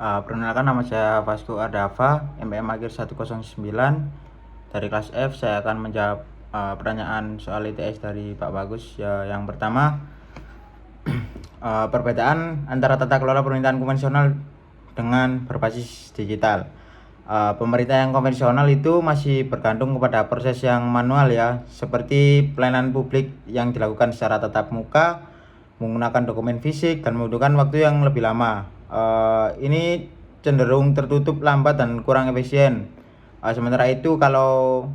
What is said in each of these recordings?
Perkenalkan, nama saya Vasco Ardava, MM akhir 109 dari kelas F. Saya akan menjawab pertanyaan soal ITS dari Pak Bagus. Yang pertama, perbedaan antara tata kelola pemerintahan konvensional dengan berbasis digital. Pemerintah yang konvensional itu masih bergantung kepada proses yang manual ya, seperti pelayanan publik yang dilakukan secara tatap muka, menggunakan dokumen fisik dan membutuhkan waktu yang lebih lama. Ini cenderung tertutup, lambat dan kurang efisien. Sementara itu, kalau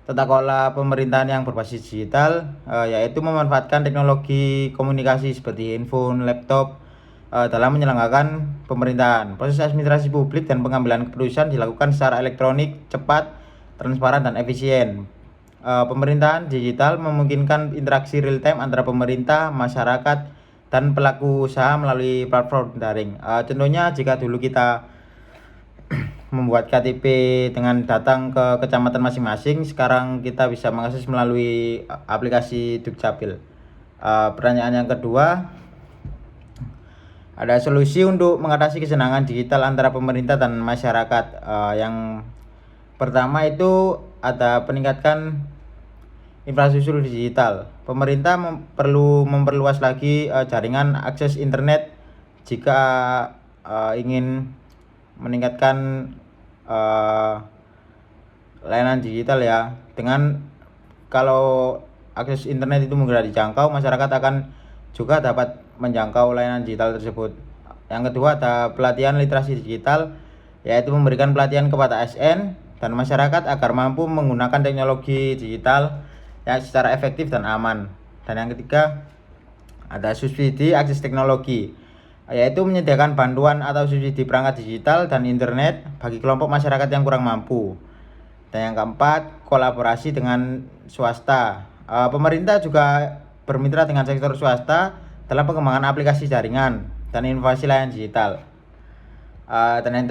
tata kelola pemerintahan yang berbasis digital, yaitu memanfaatkan teknologi komunikasi seperti handphone, laptop, dalam menyelenggarakan pemerintahan. Proses administrasi publik dan pengambilan keputusan dilakukan secara elektronik, cepat, transparan, dan efisien. Pemerintahan digital memungkinkan interaksi real time antara pemerintah, masyarakat, dan pelaku usaha melalui platform daring. Contohnya, jika dulu kita membuat KTP dengan datang ke kecamatan masing-masing, sekarang kita bisa mengakses melalui aplikasi Dukcapil. Pertanyaan yang kedua, ada solusi untuk mengatasi kesenjangan digital antara pemerintah dan masyarakat. Yang pertama itu ada peningkatkan infrastruktur digital. Pemerintah perlu memperluas lagi jaringan akses internet jika ingin meningkatkan layanan digital ya. Dengan kalau akses internet itu mudah dijangkau, masyarakat akan juga dapat menjangkau layanan digital tersebut. Yang kedua, ada pelatihan literasi digital, yaitu memberikan pelatihan kepada ASN dan masyarakat agar mampu menggunakan teknologi digital yang secara efektif dan aman. Dan yang ketiga, ada subsidi akses teknologi, yaitu menyediakan bantuan atau subsidi perangkat digital dan internet bagi kelompok masyarakat yang kurang mampu. Dan yang keempat, kolaborasi dengan swasta. Pemerintah juga bermitra dengan sektor swasta dalam pengembangan aplikasi jaringan dan inovasi layanan digital. Dan yang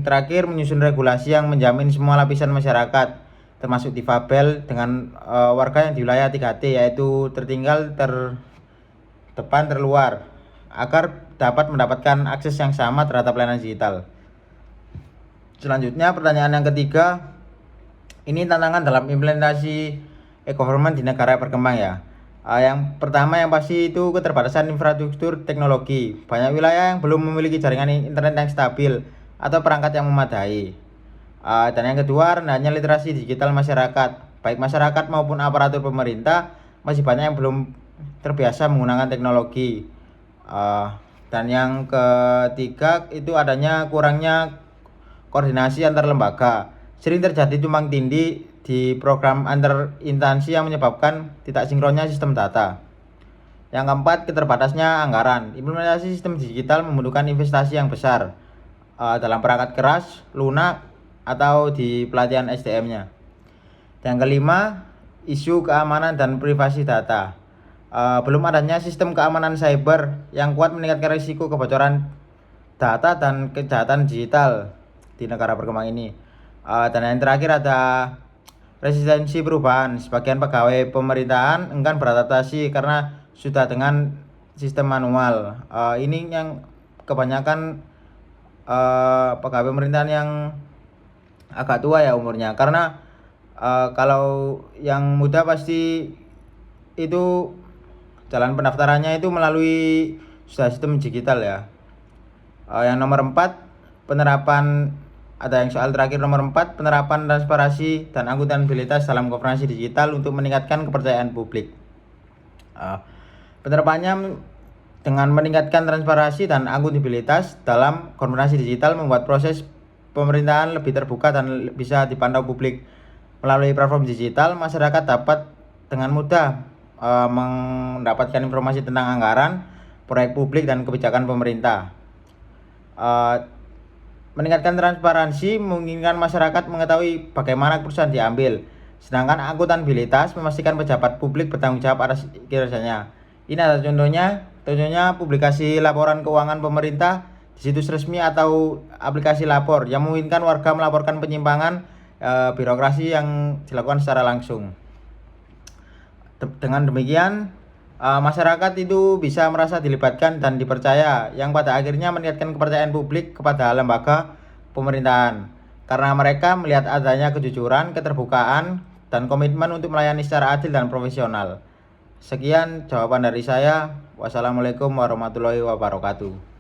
terakhir, menyusun regulasi yang menjamin semua lapisan masyarakat, termasuk difabel dengan warga yang di wilayah 3T, yaitu tertinggal, terdepan, terluar, agar dapat mendapatkan akses yang sama terhadap layanan digital. Selanjutnya, pertanyaan yang ketiga, ini tantangan dalam implementasi e-government di negara berkembang ya. Yang pertama yang pasti itu keterbatasan infrastruktur teknologi. Banyak wilayah yang belum memiliki jaringan internet yang stabil atau perangkat yang memadai. Dan yang kedua, rendahnya literasi digital masyarakat. Baik masyarakat maupun aparatur pemerintah masih banyak yang belum terbiasa menggunakan teknologi. Dan yang ketiga itu adanya kurangnya koordinasi antar lembaga. Sering terjadi tumpang tindih di program antar instansi yang menyebabkan tidak sinkronnya sistem data. Yang keempat, keterbatasnya anggaran. Implementasi sistem digital membutuhkan investasi yang besar dalam perangkat keras, lunak, atau di pelatihan SDM-nya. Yang kelima, isu keamanan dan privasi data. Belum adanya sistem keamanan cyber yang kuat meningkatkan risiko kebocoran data dan kejahatan digital di negara berkembang ini. Dan yang terakhir, ada resistensi perubahan. Sebagian pegawai pemerintahan enggan beradaptasi karena sudah dengan sistem manual. Ini yang kebanyakan pegawai pemerintahan yang agak tua ya umurnya, karena kalau yang muda pasti itu jalan pendaftarannya itu melalui sudah sistem digital ya. Yang nomor 4, penerapan, ada yang soal terakhir nomor 4, penerapan transparansi dan akuntabilitas dalam governance digital untuk meningkatkan kepercayaan publik. Penerapannya dengan meningkatkan transparansi dan akuntabilitas dalam governance digital membuat proses pemerintahan lebih terbuka dan bisa dipantau publik. Melalui platform digital, masyarakat dapat dengan mudah mendapatkan informasi tentang anggaran, proyek publik, dan kebijakan pemerintah. Meningkatkan transparansi memungkinkan masyarakat mengetahui bagaimana keputusan diambil, sedangkan akuntabilitas memastikan pejabat publik bertanggung jawab atas kinerjanya. Ini adalah contohnya publikasi laporan keuangan pemerintah di situs resmi atau aplikasi lapor yang memungkinkan warga melaporkan penyimpangan birokrasi yang dilakukan secara langsung. Dengan demikian, masyarakat itu bisa merasa dilibatkan dan dipercaya, yang pada akhirnya meningkatkan kepercayaan publik kepada lembaga pemerintahan. Karena mereka melihat adanya kejujuran, keterbukaan, dan komitmen untuk melayani secara adil dan profesional. Sekian jawaban dari saya. Wassalamualaikum warahmatullahi wabarakatuh.